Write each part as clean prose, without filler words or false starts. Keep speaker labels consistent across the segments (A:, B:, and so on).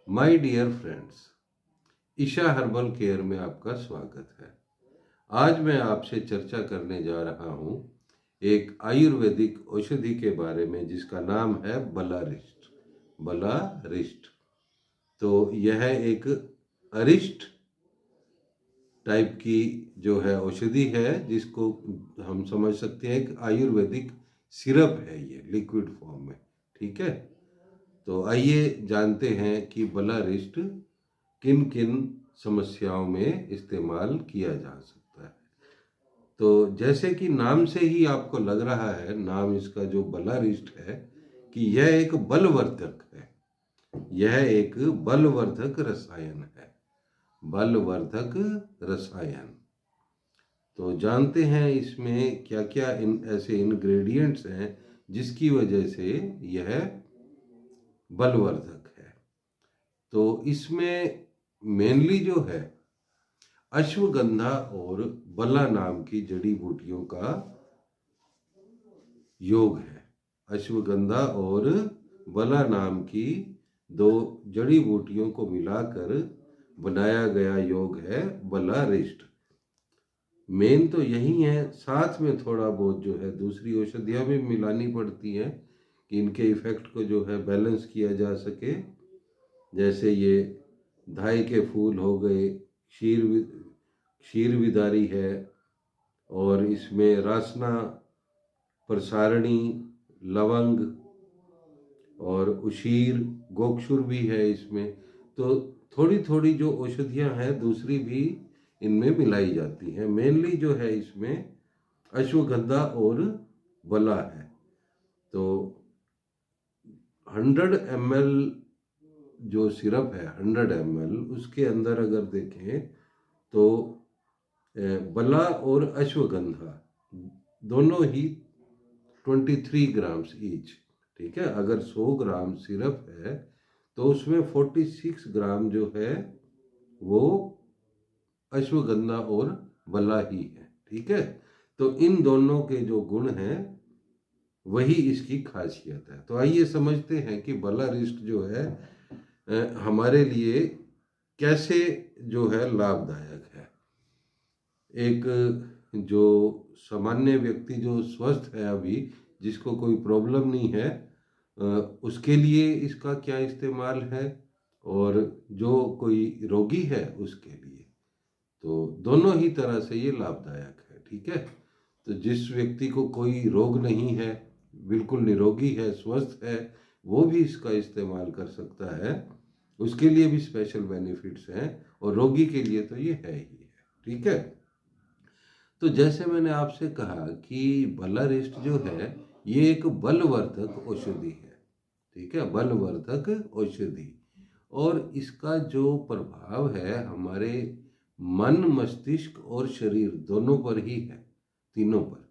A: My dear friends, Isha herbal care में आपका स्वागत है। आज मैं आपसे चर्चा करने जा रहा हूँ एक आयुर्वेदिक औषधि के बारे में जिसका नाम है बलारिष्ट। बलारिष्ट तो यह एक अरिष्ट टाइप की जो है औषधि है, जिसको हम समझ सकते हैं एक आयुर्वेदिक सिरप है, ये लिक्विड फॉर्म में। ठीक है, तो आइए जानते हैं कि बलारिष्ट किन किन समस्याओं में इस्तेमाल किया जा सकता है। तो जैसे कि नाम से ही आपको लग रहा है, नाम इसका जो बलारिष्ट है, कि यह एक बलवर्धक है। यह एक बलवर्धक रसायन है, बलवर्धक रसायन। तो जानते हैं इसमें क्या क्या ऐसे इंग्रेडिएंट्स हैं जिसकी वजह से यह बलवर्धक है। तो इसमें मेनली जो है अश्वगंधा और बला नाम की जड़ी बूटियों का योग है। अश्वगंधा और बला नाम की दो जड़ी बूटियों को मिलाकर बनाया गया योग है बलारिष्ट। मेन तो यही है, साथ में थोड़ा बहुत जो है दूसरी औषधियाँ भी मिलानी पड़ती हैं कि इनके इफेक्ट को जो है बैलेंस किया जा सके। जैसे ये धाई के फूल हो गए, क्षीर विदारी है, और इसमें रासना, प्रसारणी, लवंग और उशीर, गोक्षुर भी है इसमें। तो थोड़ी थोड़ी जो औषधियाँ हैं दूसरी भी इनमें मिलाई जाती हैं। मेनली जो है इसमें अश्वगंधा और बला है। तो 100 ml जो सिरप है, 100 ml, उसके अंदर अगर देखें तो बला और अश्वगंधा दोनों ही 23 ग्राम्स ईच। ठीक है, अगर 100 ग्राम सिरप है तो उसमें 46 ग्राम जो है वो अश्वगंधा और बला ही है। ठीक है, तो इन दोनों के जो गुण हैं वही इसकी खासियत है। तो आइए समझते हैं कि बलारिष्ट जो है हमारे लिए कैसे जो है लाभदायक है। एक जो सामान्य व्यक्ति जो स्वस्थ है अभी, जिसको कोई प्रॉब्लम नहीं है, उसके लिए इसका क्या इस्तेमाल है, और जो कोई रोगी है उसके लिए, तो दोनों ही तरह से ये लाभदायक है। ठीक है, तो जिस व्यक्ति को कोई रोग नहीं है, बिल्कुल निरोगी है, स्वस्थ है, वो भी इसका इस्तेमाल कर सकता है। उसके लिए भी स्पेशल बेनिफिट्स हैं, और रोगी के लिए तो ये है ही है। ठीक है, तो जैसे मैंने आपसे कहा कि बलारिष्ट जो है ये एक बलवर्धक औषधि है। ठीक है, बलवर्धक औषधि, और इसका जो प्रभाव है हमारे मन, मस्तिष्क और शरीर दोनों पर ही है। तीनों पर,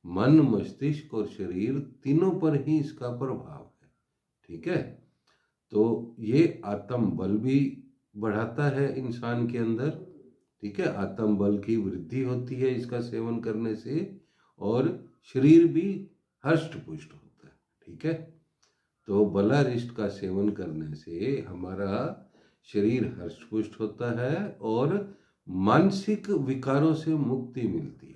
A: मन, मस्तिष्क और शरीर तीनों पर ही इसका प्रभाव है। ठीक है, तो ये आत्म बल भी बढ़ाता है इंसान के अंदर। ठीक है, आत्म बल की वृद्धि होती है इसका सेवन करने से, और शरीर भी हष्ट पुष्ट होता है। ठीक है, तो बलारिष्ट का सेवन करने से हमारा शरीर हष्ट पुष्ट होता है और मानसिक विकारों से मुक्ति मिलती है।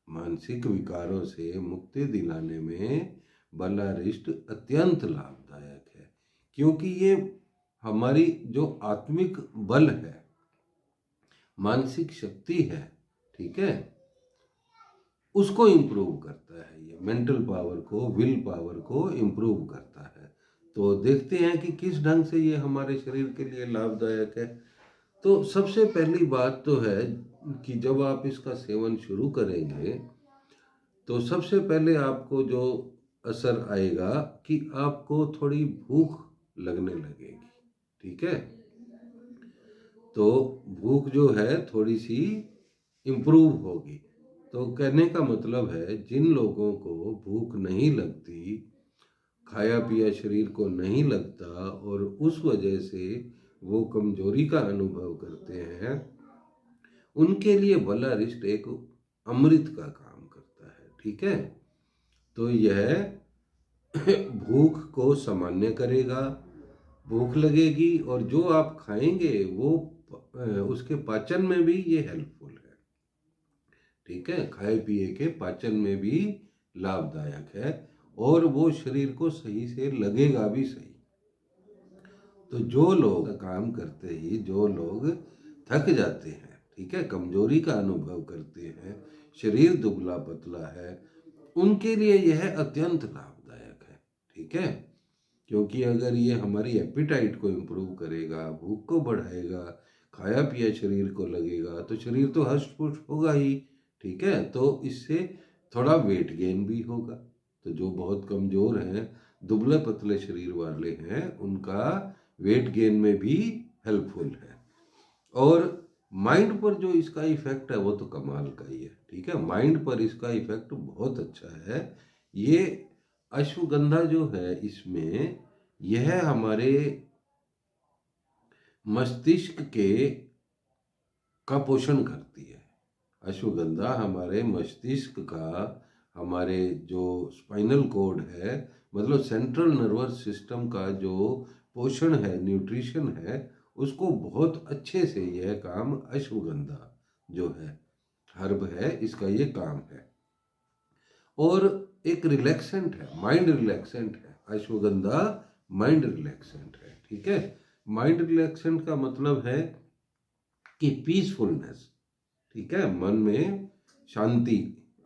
A: मानसिक विकारों से मुक्ति दिलाने में बलारिष्ट अत्यंत लाभदायक है, क्योंकि ये हमारी जो आत्मिक बल है, मानसिक शक्ति है, ठीक है, उसको इम्प्रूव करता है। ये मेंटल पावर को, विल पावर को इम्प्रूव करता है। तो देखते हैं कि किस ढंग से ये हमारे शरीर के लिए लाभदायक है। तो सबसे पहली बात तो है कि जब आप इसका सेवन शुरू करेंगे तो सबसे पहले आपको जो असर आएगा कि आपको थोड़ी भूख लगने लगेगी। ठीक है, तो भूख जो है थोड़ी सी इम्प्रूव होगी। तो कहने का मतलब है जिन लोगों को भूख नहीं लगती, खाया पिया शरीर को नहीं लगता, और उस वजह से वो कमजोरी का अनुभव करते हैं, उनके लिए बलारिष्ट एक अमृत का काम करता है। ठीक है, तो यह भूख को सामान्य करेगा, भूख लगेगी और जो आप खाएंगे वो उसके पाचन में भी ये हेल्पफुल है। ठीक है, खाए पिए के पाचन में भी लाभदायक है और वो शरीर को सही से लगेगा भी सही। तो जो लोग काम करते ही जो लोग थक जाते हैं, ठीक है, कमजोरी का अनुभव करते हैं, शरीर दुबला पतला है, उनके लिए यह अत्यंत लाभदायक है। ठीक है, क्योंकि अगर ये हमारी एपिटाइट को इम्प्रूव करेगा, भूख को बढ़ाएगा, खाया पिया शरीर को लगेगा, तो शरीर तो हष्ट पुष्ट होगा ही। ठीक है, तो इससे थोड़ा वेट गेन भी होगा। तो जो बहुत कमजोर हैं, दुबले पतले शरीर वाले हैं, उनका वेट गेन में भी हेल्पफुल है। और माइंड पर जो इसका इफेक्ट है वो तो कमाल का ही है। ठीक है, माइंड पर इसका इफेक्ट बहुत अच्छा है। ये अश्वगंधा जो है, इसमें यह हमारे मस्तिष्क के का पोषण करती है। अश्वगंधा हमारे मस्तिष्क का, हमारे जो स्पाइनल कोड है, मतलब सेंट्रल नर्वस सिस्टम का जो पोषण है, न्यूट्रिशन है, उसको बहुत अच्छे से यह काम अश्वगंधा जो है, हर्ब है, इसका ये काम है। और एक रिलैक्सेंट है, माइंड रिलैक्सेंट है अश्वगंधा, माइंड रिलैक्सेंट है। ठीक है, माइंड रिलैक्सेंट का मतलब है कि पीसफुलनेस। ठीक है, मन में शांति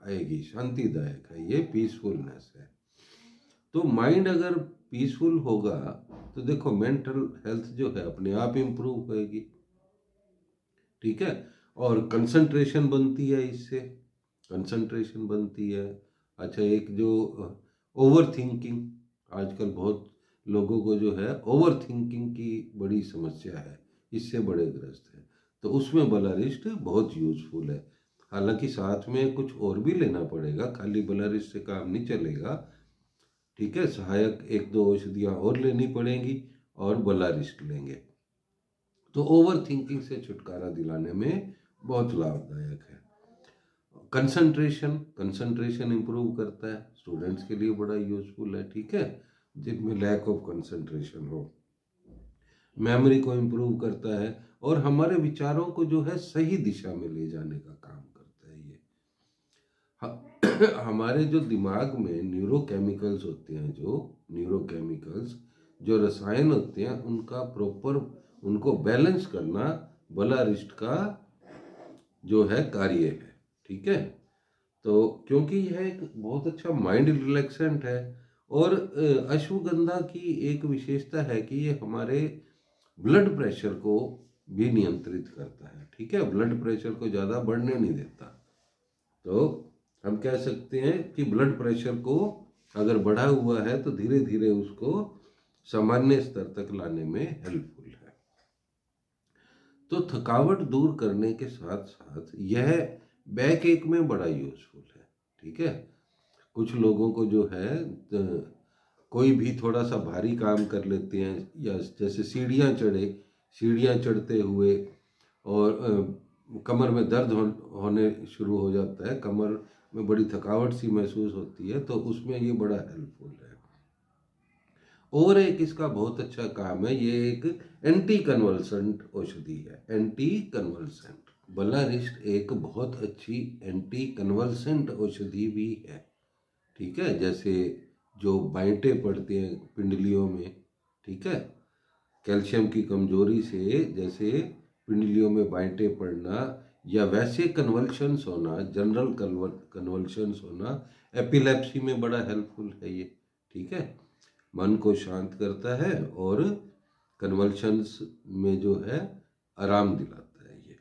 A: आएगी, शांतिदायक है, ये पीसफुलनेस है। तो माइंड अगर पीसफुल होगा तो देखो मेंटल हेल्थ जो है अपने आप इम्प्रूव होएगी। ठीक है, और कंसंट्रेशन बनती है इससे, कंसंट्रेशन बनती है। अच्छा, एक जो ओवर थिंकिंग, आजकल बहुत लोगों को जो है ओवर थिंकिंग की बड़ी समस्या है, इससे बड़े ग्रस्त है, तो उसमें बलारिस्ट बहुत यूजफुल है। हालांकि साथ में कुछ और भी लेना पड़ेगा, खाली बलारिस्ट से काम नहीं चलेगा। ठीक है, सहायक एक दो औषधियाँ और लेनी पड़ेंगी और बलारिस्ट लेंगे, तो ओवर थिंकिंग से छुटकारा दिलाने में बहुत लाभदायक है। कंसंट्रेशन, कंसंट्रेशन इंप्रूव करता है, स्टूडेंट्स के लिए बड़ा यूजफुल है। ठीक है, जिनमें लैक ऑफ कंसंट्रेशन हो। मेमोरी को इम्प्रूव करता है और हमारे विचारों को जो है सही दिशा में ले जाने का काम करता है ये। हमारे जो दिमाग में न्यूरोकेमिकल्स होते हैं, जो न्यूरोकेमिकल्स, जो रसायन होते हैं, उनका प्रॉपर, उनको बैलेंस करना बलारिस्ट का जो है कार्य है। ठीक है, तो क्योंकि यह एक बहुत अच्छा माइंड रिलैक्सेंट है। और अश्वगंधा की एक विशेषता है कि ये हमारे ब्लड प्रेशर को भी नियंत्रित करता है। ठीक है, ब्लड प्रेशर को ज़्यादा बढ़ने नहीं देता। तो हम कह सकते हैं कि ब्लड प्रेशर को अगर बढ़ा हुआ है तो धीरे धीरे उसको सामान्य स्तर तक लाने में हेल्पफुल है। तो थकावट दूर करने के साथ साथ यह बैक एक में बड़ा यूजफुल है। ठीक है, कुछ लोगों को जो है कोई भी थोड़ा सा भारी काम कर लेते हैं, या जैसे सीढ़ियाँ चढ़े, सीढ़ियाँ चढ़ते हुए और कमर में दर्द होने शुरू हो जाता है, कमर में बड़ी थकावट सी महसूस होती है, तो उसमें ये बड़ा हेल्पफुल है। और एक इसका बहुत अच्छा काम है, ये एक एंटी कन्वल्सेंट औषधि है, एंटी कन्वल्सेंट। बलारिस्ट एक बहुत अच्छी एंटी कन्वल्सेंट औषधि भी है। ठीक है, जैसे जो बाइंटे पड़ते हैं पिंडलियों में, ठीक है, कैल्शियम की कमजोरी से जैसे पिंडलियों में बाइंटे पड़ना, या वैसे कन्वल्शंस होना, जनरल कन्वल्शंस होना, एपिलेप्सी में बड़ा हेल्पफुल है ये। ठीक है, मन को शांत करता है और कन्वल्शंस में जो है आराम दिलाता है ये।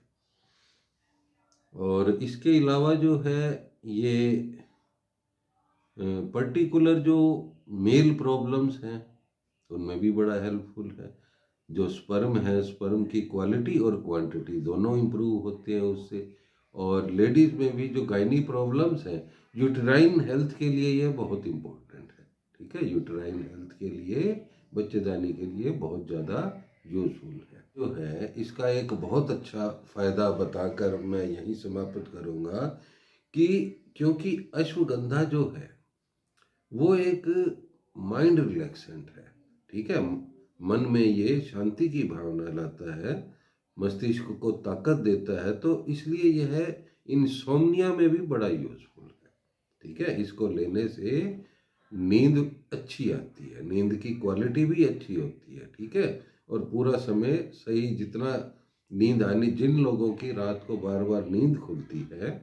A: और इसके अलावा जो है ये पर्टिकुलर जो मेल प्रॉब्लम्स हैं उनमें भी बड़ा हेल्पफुल है। जो स्पर्म है, स्पर्म की क्वालिटी और क्वांटिटी दोनों इम्प्रूव होते हैं उससे। और लेडीज में भी जो गायनी प्रॉब्लम्स हैं, यूटेराइन हेल्थ के लिए ये बहुत इम्पोर्टेंट है। ठीक है, यूटेराइन हेल्थ के लिए, बच्चेदानी के लिए बहुत ज़्यादा यूजफुल है। जो है इसका एक बहुत अच्छा फ़ायदा बताकर मैं यही समाप्त करूँगा कि क्योंकि अश्वगंधा जो है वो एक माइंड रिलैक्सेंट है। ठीक है, मन में ये शांति की भावना लाता है, मस्तिष्क को ताकत देता है, तो इसलिए यह इंसोम्निया में भी बड़ा यूजफुल है। ठीक है, इसको लेने से नींद अच्छी आती है, नींद की क्वालिटी भी अच्छी होती है। ठीक है, और पूरा समय सही, जितना नींद आनी, जिन लोगों की रात को बार बार नींद खुलती है,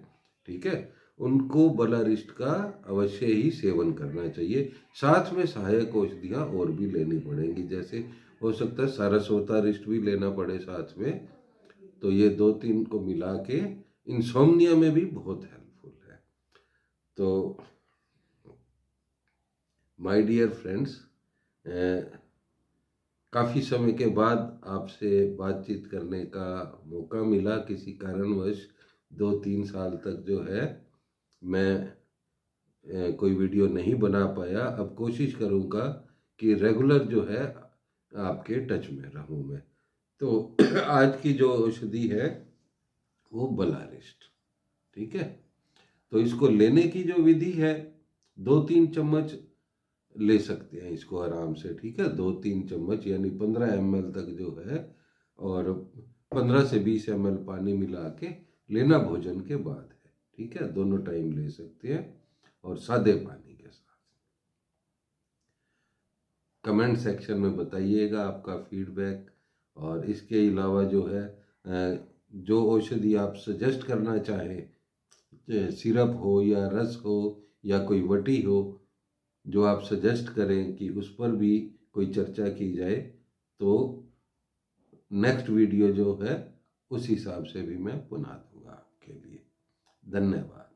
A: ठीक है, उनको बलारिस्ट का अवश्य ही सेवन करना चाहिए। साथ में सहायक औषधियाँ और भी लेनी पड़ेंगी, जैसे हो सकता है सारस्वतारिस्ट भी लेना पड़े साथ में। तो ये 2-3 को मिला के इंसोम्निया में भी बहुत हेल्पफुल है। तो माय डियर फ्रेंड्स, काफ़ी समय के बाद आपसे बातचीत करने का मौका मिला। किसी कारणवश 2-3 साल तक जो है मैं कोई वीडियो नहीं बना पाया। अब कोशिश करूँगा कि रेगुलर जो है आपके टच में रहूँ मैं। तो आज की जो औषधि है वो बलारिस्ट। ठीक है, तो इसको लेने की जो विधि है, 2-3 चम्मच ले सकते हैं इसको आराम से। ठीक है, 2-3 चम्मच यानी 15 ml तक जो है, और 15 से 20 ml पानी मिला के लेना भोजन के बाद है। ठीक है, दोनों टाइम ले सकते हैं और सादे पानी के साथ। कमेंट सेक्शन में बताइएगा आपका फीडबैक। और इसके अलावा जो है जो औषधि आप सजेस्ट करना चाहें, सिरप हो या रस हो या कोई वटी हो, जो आप सजेस्ट करें कि उस पर भी कोई चर्चा की जाए, तो नेक्स्ट वीडियो जो है उस हिसाब से भी मैं बना दूंगा आपके लिए। धन्यवाद।